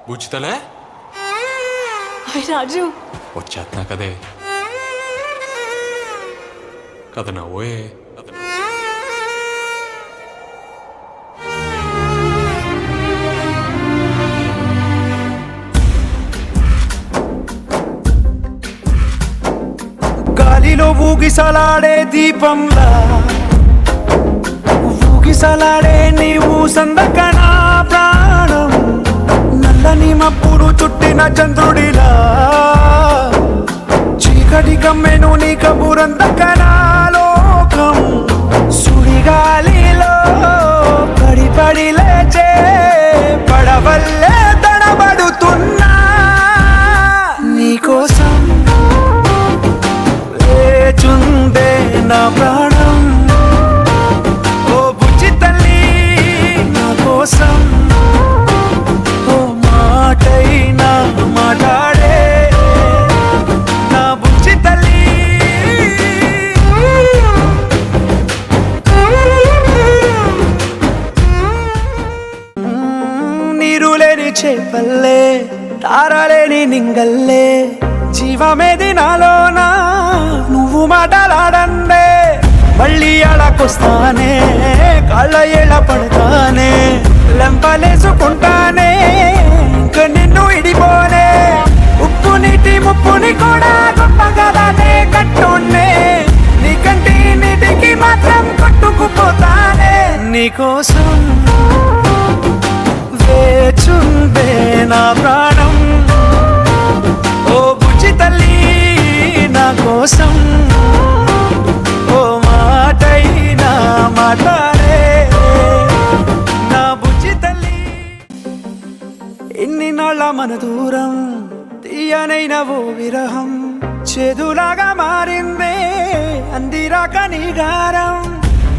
బుచ్చితలే hi రాజు. వచ్చేస్తున్నా కదే కథ నవ్వే గాలిలో ఊగిసలాడే దీపంలా ఊగిసలాడే నీవు సందకనా ప్రాణం నల్లని మప్పుడు చుట్టిన చంద్రుడిలా చీకటి కమ్మెను నీ కబురందకనా లోకం సుడిగాలిలో పడి పడి లేచే పడవల్లే తడబడుతున్నా నీకోసం చుందే నా ప్రాణం ఓ బుజ్జి తల్లి నా కోసం ఓ మాటైనా మాట్లాడే నా బుజ్జి తల్లి నీరు లేని చేపల్లే తారలేని నింగల్లే జీవమేది నాలోనా నువ్వు మాటలాడందే మళ్ళీ అడకొస్తానే కాళ్ళ ఏళ్ళ పడతానే లెంపలేసుకుంటానే ఇంక నిన్ను ఇడిపోనే ఉప్పు నీటి ముప్పుని కూడా గొప్పగదానే కట్టున్నే నీ కంటి నీటికి మాత్రం కొట్టుకుపోతానే నీకోసం వేచుందే నా ప్రాణం ఓ బుజ్జి తల్లి నా కోసం ఓ మాటైనా మాట్లాడే నా బుజ్జి తల్లి ఎన్ని నాళ్ళ మన దూరం తీయనైన ఓ విరహం చేదులాగా మారిందే అందిరాక నీ గారం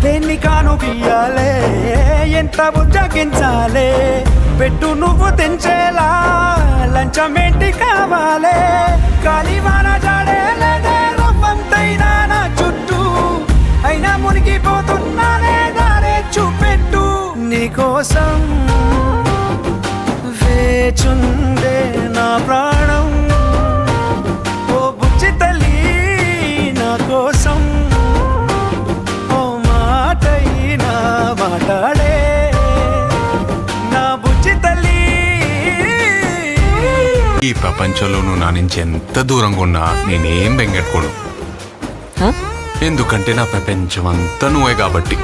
దేన్ని కాను బియ్యాలే ఎంత బుజ్జగించాలే పెట్టు నువ్వు తెంచేలా లంచమేంటి కావాలే కాలివాన జాడేలేదే రవ్వంతైనా నా చుట్టూ అయినా మునిగిపోతున్నానే దారే చూపెట్టు నీకోసం వేచుందే నా ప్రాణం ఓ బుజ్జి తల్లి నా కోసం ఓ మాటైనా మాట్లాడే నా బుజ్జి తల్లి ఈ ప్రపంచంలో నువ్వు నా నుంచి ఎంత దూరంగా ఉన్నా నేనేం బెంగెట్టుకోను. ఎందుకంటే నా ప్రపంచం అంతా నువ్వే కాబట్టి.